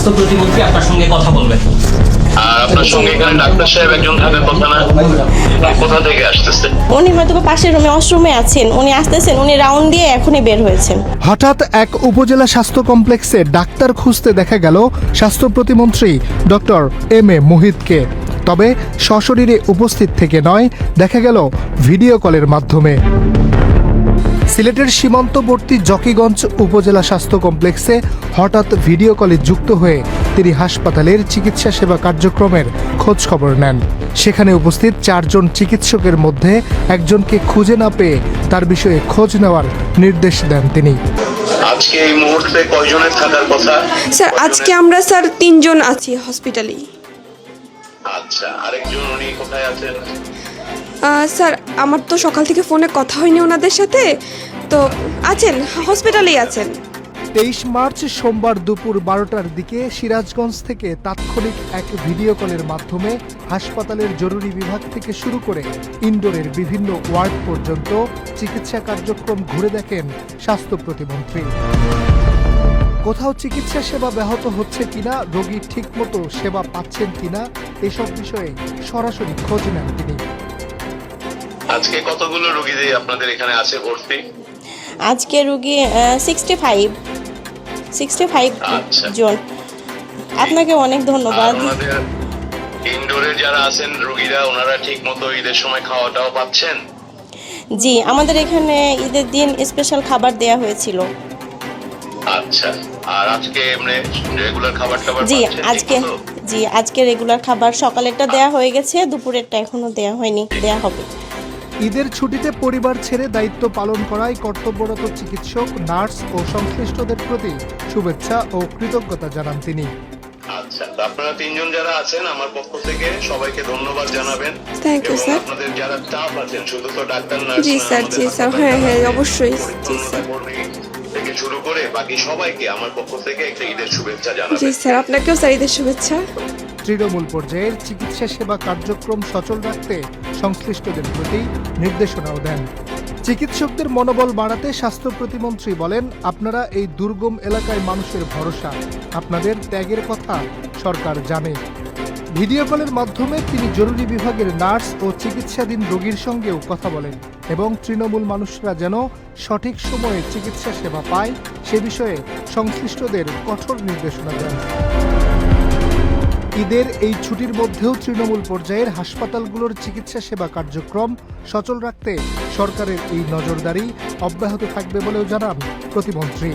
স্বাস্থ্য প্রতিমন্ত্রী আপনার সঙ্গে কথা বলবেন। আর আপনার সঙ্গে এখানে ডাক্তার সাহেব একজন থাকার কথা না? কোথা থেকে আসতেছে? উনি হয়তো পাশের রুমে ওয়াশরুমে আছেন, উনি আসতেছেন, উনি রাউন্ড দিয়ে এখনই বের হয়েছেন। হঠাৎ এক উপজেলা স্বাস্থ্য কমপ্লেক্সে ডাক্তার খুঁজতে দেখা গেল স্বাস্থ্য প্রতিমন্ত্রী ডক্টর এম এ মুহিতকে। তবে সশরীরে উপস্থিত থেকে নয়, দেখা গেল ভিডিও কলের মাধ্যমে। সিলেটের সীমান্তবর্তী জকিগঞ্জ উপজেলা স্বাস্থ্য কমপ্লেক্সে হঠাৎ ভিডিও কলে যুক্ত হয়ে তিনি হাসপাতালের চিকিৎসা সেবা কার্যক্রমের খোঁজ খবর নেন। সেখানে উপস্থিত 4 জন চিকিৎসকের মধ্যে একজনকে খুঁজে না পেয়ে তার বিষয়ে খোঁজ নেওয়ার নির্দেশ দেন তিনি। আজকে এই মুহূর্তে কয়জনের থাকার কথা? স্যার আজকে আমরা 3 জন আছি হসপিটালে। আচ্ছা, আরেকজন উনি কোথায় আছেন? স্যার আমার তো সকাল থেকে ফোনে কথা হয়নি ওনাদের সাথে, তো আছেন, হসপিটালেই আছেন। 23 মার্চ সোমবার দুপুর 12টার দিকে সিরাজগঞ্জ থেকে তাৎক্ষণিক এক ভিডিও কলের মাধ্যমে হাসপাতালের জরুরি বিভাগ থেকে শুরু করে ইনডোরের বিভিন্ন ওয়ার্ড পর্যন্ত চিকিৎসা কার্যক্রম ঘুরে দেখেন স্বাস্থ্য প্রতিমন্ত্রী। কোথাও চিকিৎসা সেবা ব্যাহত হচ্ছে কিনা, রোগী ঠিকমতো সেবা পাচ্ছেন কিনা, এসব বিষয়ে সরাসরি খোঁজ নেন তিনি। আজকে কতগুলো রোগী আপনাদের এখানে আছে ভর্তি? আজকে রুগী 65 আচ্ছা। জন। আপনাকে অনেক ধন্যবাদ। আমাদের ইনডোরে যারা আছেন রোগীরা, ওনারা ঠিক মতো ঈদের সময় খাওয়াটাও পাচ্ছেন? জি, আমাদের এখানে ঈদের দিন স্পেশাল খাবার দেয়া হয়েছিল। আচ্ছা, আর আজকে এমনি রেগুলার খাবার টাবার জি পাচ্ছেন আজকে ঠিকমতো? আজকে রেগুলার খাবার সকালেরটা দেয়া হয়ে গেছে, দুপুরেরটা এখনো দেয়া হয়নি, দেয়া হবে। ঈদের ছুটিতে পরিবার ছেড়ে দায়িত্ব পালন করায় কর্তব্যরত চিকিৎসক, নার্স ও সংশ্লিষ্টদের প্রতি শুভেচ্ছা ও কৃতজ্ঞতা জানান তিনি। আচ্ছা, তো আপনারা 3 জন যারা আছেন আমার পক্ষ থেকে সবাইকে ধন্যবাদ জানাবেন। Thank you, এবং sir. আপনাদের যারা স্টাফ আছেন, শুধু তো ডাক্তার নার্স জি না, স্যার, আমাদের জি স্যার, হাসপাতালে হ্যাঁ যারা অবশ্যই, জি পরিচ্ছন্নতা স্যার। কর্মী থেকে শুরু করে বাকি সবাইকে আমার পক্ষ থেকে একটা ঈদের শুভেচ্ছা জি জানাবেন। স্যার, আপনাকেও স্যার ঈদের শুভেচ্ছা। তৃণমূল পর্যায়ের চিকিৎসা সেবা কার্যক্রম সচল রাখতে সংশ্লিষ্টদের প্রতি নির্দেশনাও দেন। চিকিৎসকদের মনোবল বাড়াতে স্বাস্থ্য প্রতিমন্ত্রী বলেন, আপনারা এই দুর্গম এলাকায় মানুষের ভরসা, আপনাদের ত্যাগের কথা সরকার জানে। ভিডিও কলের মাধ্যমে তিনি জরুরি বিভাগের নার্স ও চিকিৎসাধীন রোগীর সঙ্গেও কথা বলেন এবং তৃণমূল মানুষরা যেন সঠিক সময়ে চিকিৎসা সেবা পায় সে বিষয়ে সংশ্লিষ্টদের কঠোর নির্দেশনা দেন। ঈদের এই ছুটির মধ্যেও তৃণমূল পর্যায়ের হাসপাতালগুলোর চিকিৎসা সেবা কার্যক্রম সচল রাখতে সরকারের এই নজরদারি অব্যাহত থাকবে বলেও জানান প্রতিমন্ত্রী।